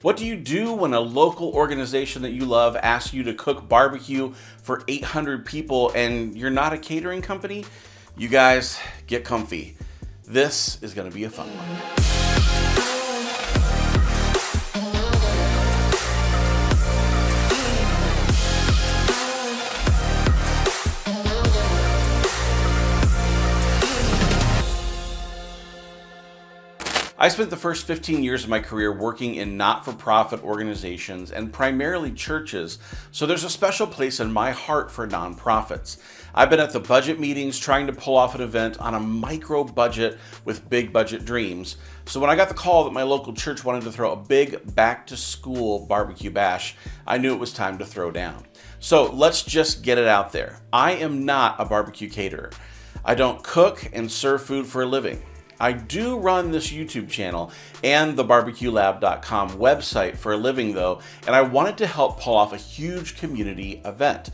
What do you do when a local organization that you love asks you to cook barbecue for 800 people and you're not a catering company? You guys, get comfy. This is going to be a fun one. I spent the first 15 years of my career working in not-for-profit organizations and primarily churches, so there's a special place in my heart for nonprofits. I've been at the budget meetings trying to pull off an event on a micro budget with big budget dreams. So when I got the call that my local church wanted to throw a big back-to-school barbecue bash, I knew it was time to throw down. So let's just get it out there. I am not a barbecue caterer. I don't cook and serve food for a living. I do run this YouTube channel and the barbecuelab.com website for a living though, and I wanted to help pull off a huge community event.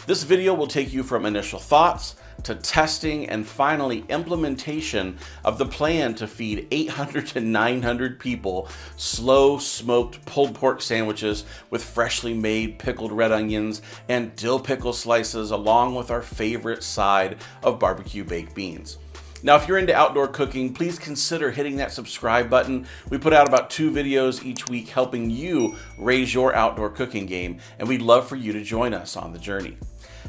This video will take you from initial thoughts to testing and finally implementation of the plan to feed 800 to 900 people slow smoked pulled pork sandwiches with freshly made pickled red onions and dill pickle slices along with our favorite side of barbecue baked beans. Now, if you're into outdoor cooking, please consider hitting that subscribe button. We put out about 2 videos each week helping you raise your outdoor cooking game, and we'd love for you to join us on the journey.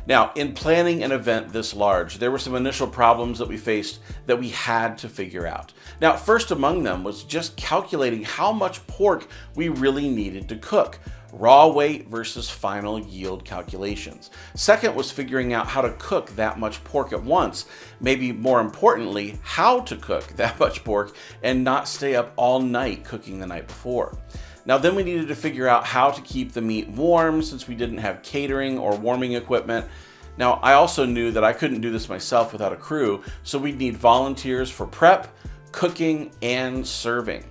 Now, in planning an event this large, there were some initial problems that we faced that we had to figure out. Now, first among them was just calculating how much pork we really needed to cook. Raw weight versus final yield calculations. Second was figuring out how to cook that much pork at once. Maybe more importantly, how to cook that much pork and not stay up all night cooking the night before. Now then we needed to figure out how to keep the meat warm since we didn't have catering or warming equipment. Now I also knew that I couldn't do this myself without a crew, so we'd need volunteers for prep, cooking, and serving.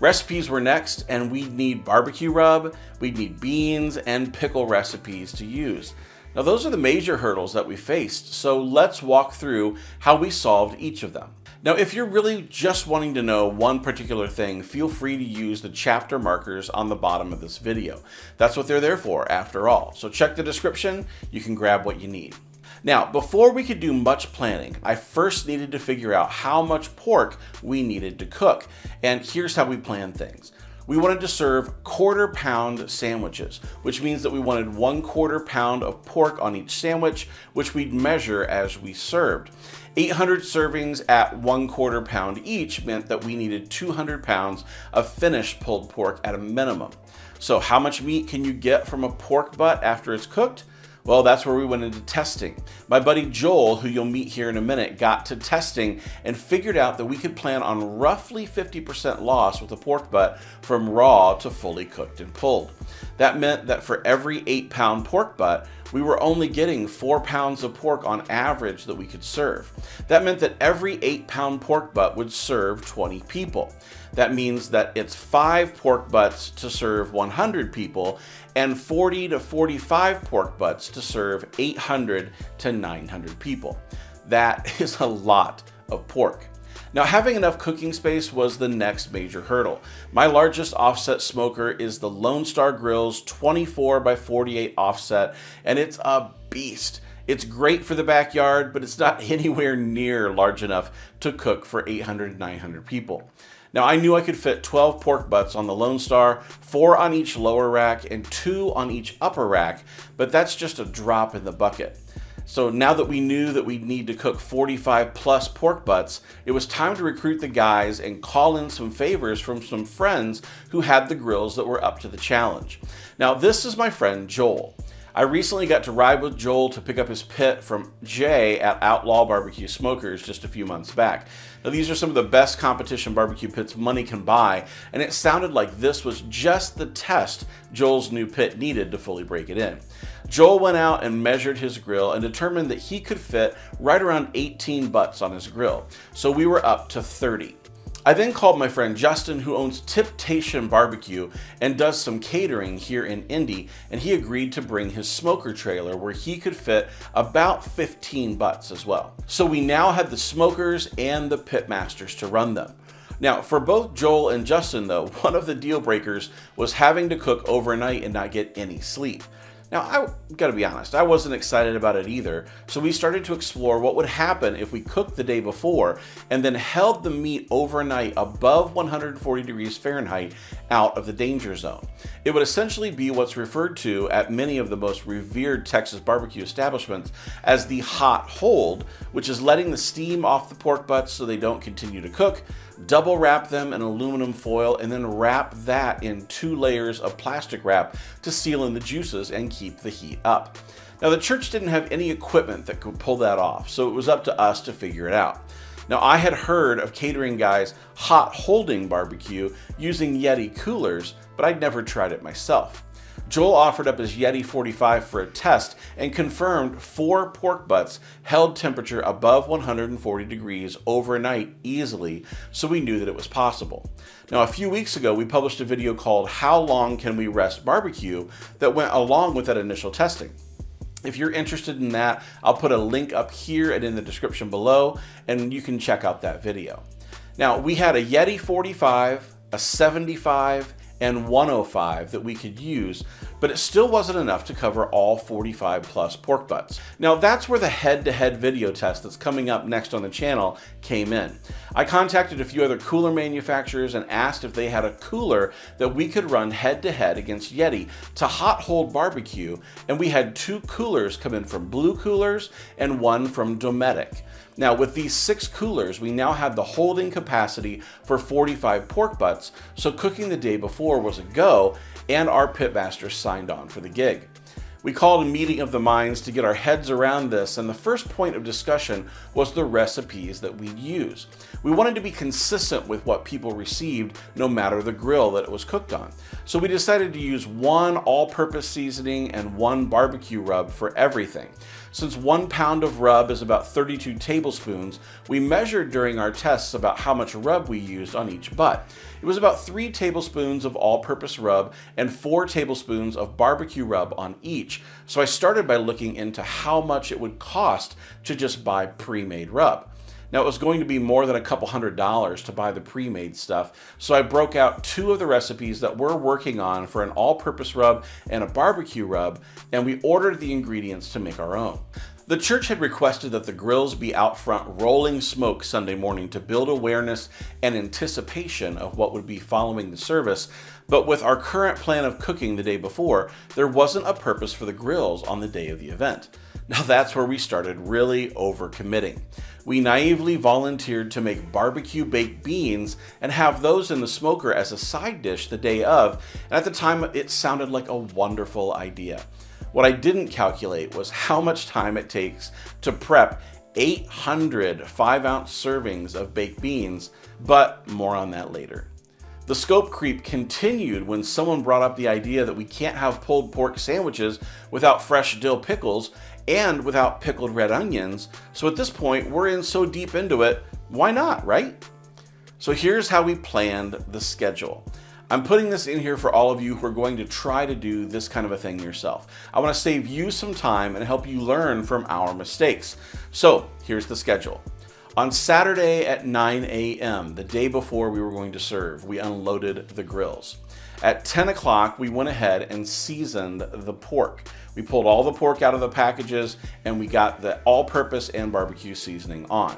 Recipes were next, and we'd need barbecue rub, we'd need beans, and pickle recipes to use. Now those are the major hurdles that we faced, so let's walk through how we solved each of them. Now if you're really just wanting to know one particular thing, feel free to use the chapter markers on the bottom of this video. That's what they're there for after all, so check the description, you can grab what you need. Now, before we could do much planning, I first needed to figure out how much pork we needed to cook. And here's how we planned things. We wanted to serve 1/4 pound sandwiches, which means that we wanted 1/4 pound of pork on each sandwich, which we'd measure as we served. 800 servings at 1/4 pound each meant that we needed 200 pounds of finished pulled pork at a minimum. So how much meat can you get from a pork butt after it's cooked? Well, that's where we went into testing. My buddy Joel, who you'll meet here in a minute, got to testing and figured out that we could plan on roughly 50% loss with a pork butt from raw to fully cooked and pulled. That meant that for every 8-pound pork butt, we were only getting 4 pounds of pork on average that we could serve. That meant that every 8-pound pork butt would serve 20 people. That means that it's 5 pork butts to serve 100 people and 40 to 45 pork butts to serve 800 to 900 people. That is a lot of pork. Now, having enough cooking space was the next major hurdle. My largest offset smoker is the Lone Star Grillz 24 by 48 offset, and it's a beast. It's great for the backyard, but it's not anywhere near large enough to cook for 800 to 900 people. Now I knew I could fit 12 pork butts on the Lone Star, 4 on each lower rack and 2 on each upper rack, but that's just a drop in the bucket. So now that we knew that we'd need to cook 45 plus pork butts, it was time to recruit the guys and call in some favors from some friends who had the grills that were up to the challenge. Now this is my friend Joel. I recently got to ride with Joel to pick up his pit from Jay at Outlaw BBQ Smokers just a few months back. Now these are some of the best competition barbecue pits money can buy, and it sounded like this was just the test Joel's new pit needed to fully break it in. Joel went out and measured his grill and determined that he could fit right around 18 butts on his grill, so we were up to 30. I then called my friend Justin, who owns Tip-Tation barbecue and does some catering here in Indy, and he agreed to bring his smoker trailer where he could fit about 15 butts as well. So we now had the smokers and the pit masters to run them. Now, for both Joel and Justin though, one of the deal breakers was having to cook overnight and not get any sleep. Now, I gotta be honest, I wasn't excited about it either, so we started to explore what would happen if we cooked the day before and then held the meat overnight above 140 degrees Fahrenheit out of the danger zone. It would essentially be what's referred to at many of the most revered Texas barbecue establishments as the hot hold, which is letting the steam off the pork butts so they don't continue to cook, double wrap them in aluminum foil, and then wrap that in 2 layers of plastic wrap to seal in the juices and keep the heat up. Now, the church didn't have any equipment that could pull that off, so it was up to us to figure it out. Now, I had heard of catering guys hot holding barbecue using Yeti coolers, but I'd never tried it myself. Joel offered up his Yeti 45 for a test and confirmed 4 pork butts held temperature above 140 degrees overnight easily, so we knew that it was possible. Now, a few weeks ago, we published a video called How Long Can We Rest Barbecue that went along with that initial testing. If you're interested in that, I'll put a link up here and in the description below, and you can check out that video. Now, we had a Yeti 45, a 75, and 105 that we could use, but it still wasn't enough to cover all 45 plus pork butts. Now, that's where the head-to-head video test that's coming up next on the channel came in. I contacted a few other cooler manufacturers and asked if they had a cooler that we could run head-to-head against Yeti to hot hold barbecue, and we had 2 coolers come in from Blue Coolers and 1 from Dometic. Now, with these 6 coolers, we now had the holding capacity for 45 pork butts, so cooking the day before was a go, and our pitmaster signed on for the gig. We called a meeting of the minds to get our heads around this, and the first point of discussion was the recipes that we'd use. We wanted to be consistent with what people received, no matter the grill that it was cooked on. So we decided to use 1 all-purpose seasoning and 1 barbecue rub for everything. Since 1 pound of rub is about 32 tablespoons, we measured during our tests about how much rub we used on each butt. It was about 3 tablespoons of all-purpose rub and 4 tablespoons of barbecue rub on each. So I started by looking into how much it would cost to just buy pre-made rub. Now, it was going to be more than a couple $100s to buy the pre-made stuff, so I broke out 2 of the recipes that we're working on for an all-purpose rub and a barbecue rub, and we ordered the ingredients to make our own. The church had requested that the grills be out front rolling smoke Sunday morning to build awareness and anticipation of what would be following the service, but with our current plan of cooking the day before, there wasn't a purpose for the grills on the day of the event. Now, that's where we started really overcommitting. We naively volunteered to make barbecue baked beans and have those in the smoker as a side dish the day of, and at the time it sounded like a wonderful idea. What I didn't calculate was how much time it takes to prep 800 5-ounce servings of baked beans, but more on that later. The scope creep continued when someone brought up the idea that we can't have pulled pork sandwiches without fresh dill pickles and without pickled red onions, so at this point we're in so deep into it, why not, right? So here's how we planned the schedule. I'm putting this in here for all of you who are going to try to do this kind of a thing yourself. I want to save you some time and help you learn from our mistakes. So here's the schedule. On Saturday at 9 a.m., the day before we were going to serve, we unloaded the grills. At 10 o'clock, we went ahead and seasoned the pork. We pulled all the pork out of the packages and we got the all-purpose and barbecue seasoning on.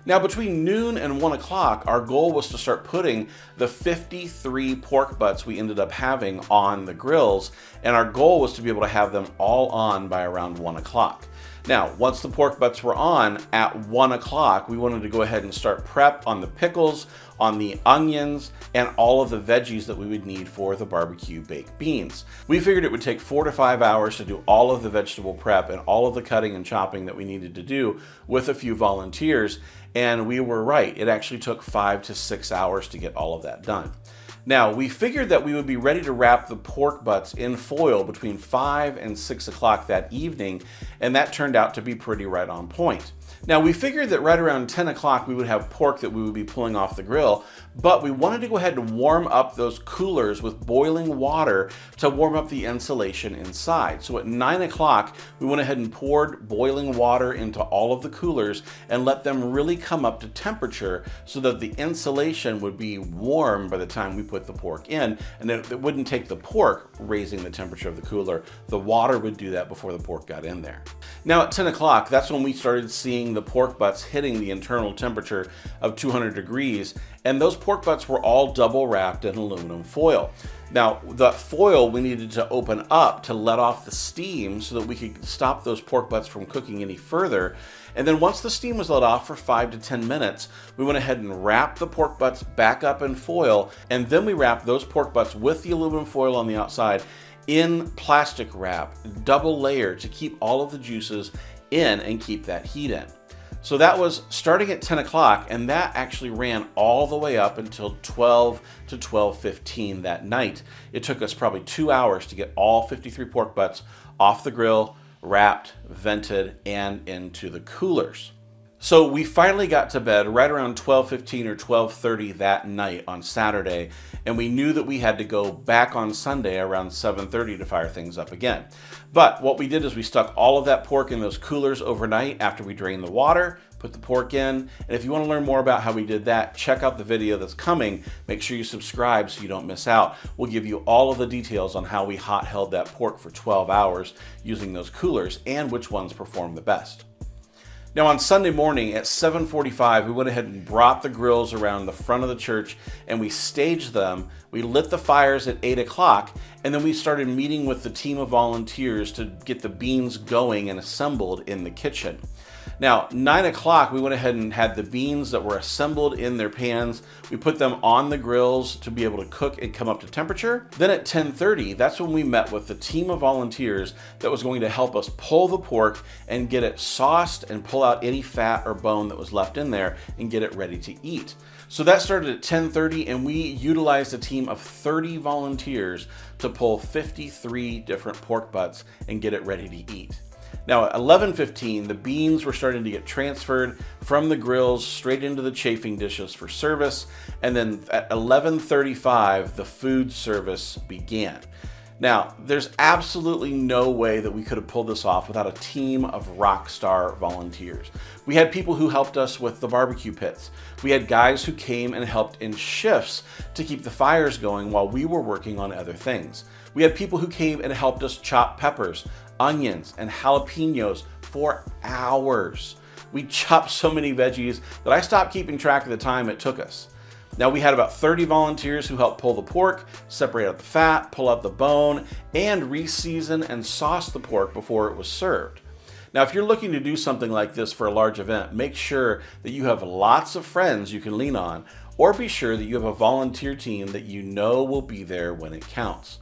Now, between noon and 1 o'clock, our goal was to start putting the 53 pork butts we ended up having on the grills, and our goal was to be able to have them all on by around 1 o'clock. Now, once the pork butts were on at 1 o'clock, we wanted to go ahead and start prep on the pickles, on the onions, and all of the veggies that we would need for the barbecue baked beans. We figured it would take 4 to 5 hours to do all of the vegetable prep and all of the cutting and chopping that we needed to do with a few volunteers, and we were right. It actually took 5 to 6 hours to get all of that done. Now, we figured that we would be ready to wrap the pork butts in foil between 5 and 6 o'clock that evening, and that turned out to be pretty right on point. Now, we figured that right around 10 o'clock we would have pork that we would be pulling off the grill, but we wanted to go ahead and warm up those coolers with boiling water to warm up the insulation inside. So at 9 o'clock, we went ahead and poured boiling water into all of the coolers and let them really come up to temperature so that the insulation would be warm by the time we put the pork in, and it wouldn't take the pork raising the temperature of the cooler. The water would do that before the pork got in there. Now at 10 o'clock, that's when we started seeing the pork butts hitting the internal temperature of 200 degrees, and those pork butts were all double wrapped in aluminum foil. Now, the foil we needed to open up to let off the steam so that we could stop those pork butts from cooking any further. And then once the steam was let off for 5 to 10 minutes, we went ahead and wrapped the pork butts back up in foil, and then we wrapped those pork butts with the aluminum foil on the outside in plastic wrap, double layer, to keep all of the juices in and keep that heat in. So that was starting at 10 o'clock, and that actually ran all the way up until 12 to 12:15 that night. It took us probably 2 hours to get all 53 pork butts off the grill, wrapped, vented, and into the coolers. So we finally got to bed right around 12:15 or 12:30 that night on Saturday, and we knew that we had to go back on Sunday around 7:30 to fire things up again. But what we did is we stuck all of that pork in those coolers overnight after we drained the water, put the pork in, and if you want to learn more about how we did that, check out the video that's coming. Make sure you subscribe so you don't miss out. We'll give you all of the details on how we hot held that pork for 12 hours using those coolers and which ones perform the best. Now on Sunday morning at 7:45, we went ahead and brought the grills around the front of the church and we staged them. We lit the fires at 8 o'clock, and then we started meeting with the team of volunteers to get the beans going and assembled in the kitchen. Now, 9 o'clock, we went ahead and had the beans that were assembled in their pans. We put them on the grills to be able to cook and come up to temperature. Then at 10:30, that's when we met with the team of volunteers that was going to help us pull the pork and get it sauced and pull out any fat or bone that was left in there and get it ready to eat. So that started at 10:30, and we utilized a team of 30 volunteers to pull 53 different pork butts and get it ready to eat. Now at 11:15, the beans were starting to get transferred from the grills straight into the chafing dishes for service, and then at 11:35, the food service began. Now, there's absolutely no way that we could have pulled this off without a team of rock star volunteers. We had people who helped us with the barbecue pits. We had guys who came and helped in shifts to keep the fires going while we were working on other things. We had people who came and helped us chop peppers, onions, and jalapenos for hours. We chopped so many veggies that I stopped keeping track of the time it took us. Now we had about 30 volunteers who helped pull the pork, separate out the fat, pull out the bone, and re-season and sauce the pork before it was served. Now, if you're looking to do something like this for a large event, make sure that you have lots of friends you can lean on, or be sure that you have a volunteer team that you know will be there when it counts.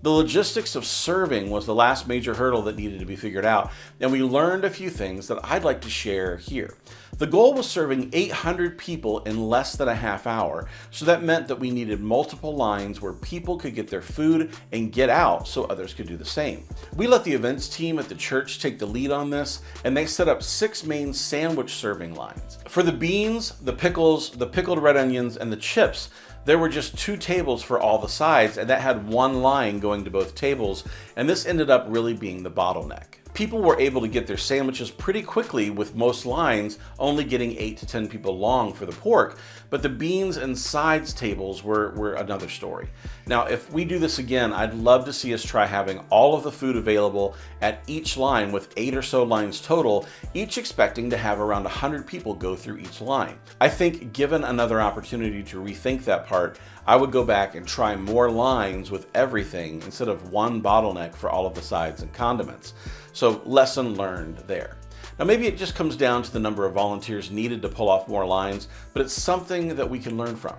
The logistics of serving was the last major hurdle that needed to be figured out, and we learned a few things that I'd like to share here. The goal was serving 800 people in less than a half hour, so that meant that we needed multiple lines where people could get their food and get out so others could do the same. We let the events team at the church take the lead on this, and they set up 6 main sandwich serving lines. For the beans, the pickles, the pickled red onions, and the chips, there were just 2 tables for all the sides, and that had 1 line going to both tables, and this ended up really being the bottleneck. People were able to get their sandwiches pretty quickly, with most lines only getting 8 to 10 people long for the pork, but the beans and sides tables were another story. Now, if we do this again, I'd love to see us try having all of the food available at each line with 8 or so lines total, each expecting to have around 100 people go through each line. I think given another opportunity to rethink that part, I would go back and try more lines with everything instead of 1 bottleneck for all of the sides and condiments. So lesson learned there. Now maybe it just comes down to the number of volunteers needed to pull off more lines, but it's something that we can learn from.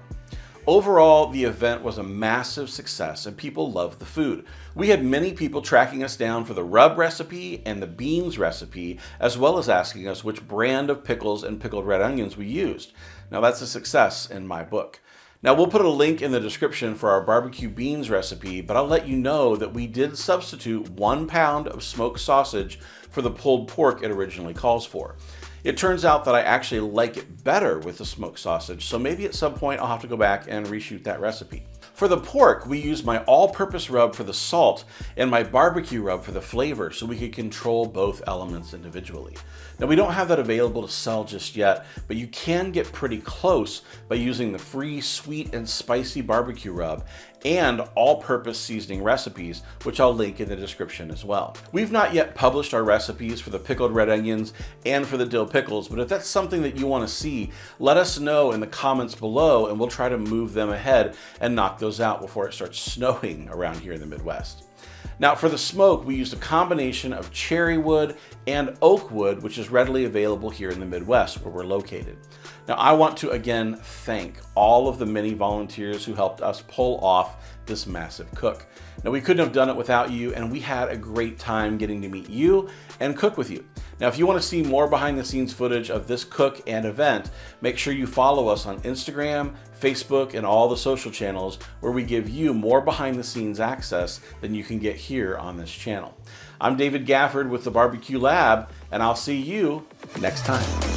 Overall, the event was a massive success and people loved the food. We had many people tracking us down for the rub recipe and the beans recipe, as well as asking us which brand of pickles and pickled red onions we used. Now that's a success in my book. Now we'll put a link in the description for our barbecue beans recipe, but I'll let you know that we did substitute 1 pound of smoked sausage for the pulled pork it originally calls for. It turns out that I actually like it better with the smoked sausage, so maybe at some point I'll have to go back and reshoot that recipe. For the pork, we used my all-purpose rub for the salt and my barbecue rub for the flavor so we could control both elements individually. Now, we don't have that available to sell just yet, but you can get pretty close by using the free sweet and spicy barbecue rub and all-purpose seasoning recipes, which I'll link in the description as well. We've not yet published our recipes for the pickled red onions and for the dill pickles, but if that's something that you want to see, let us know in the comments below and we'll try to move them ahead and knock those out before it starts snowing around here in the Midwest. Now, for the smoke, we used a combination of cherry wood and oak wood, which is readily available here in the Midwest where we're located. Now, I want to again thank all of the many volunteers who helped us pull off this massive cook. Now, we couldn't have done it without you, and we had a great time getting to meet you and cook with you. Now, if you want to see more behind the scenes footage of this cook and event, make sure you follow us on Instagram, Facebook, and all the social channels where we give you more behind the scenes access than you can get here on this channel. I'm David Gafford with the Barbecue Lab, and I'll see you next time.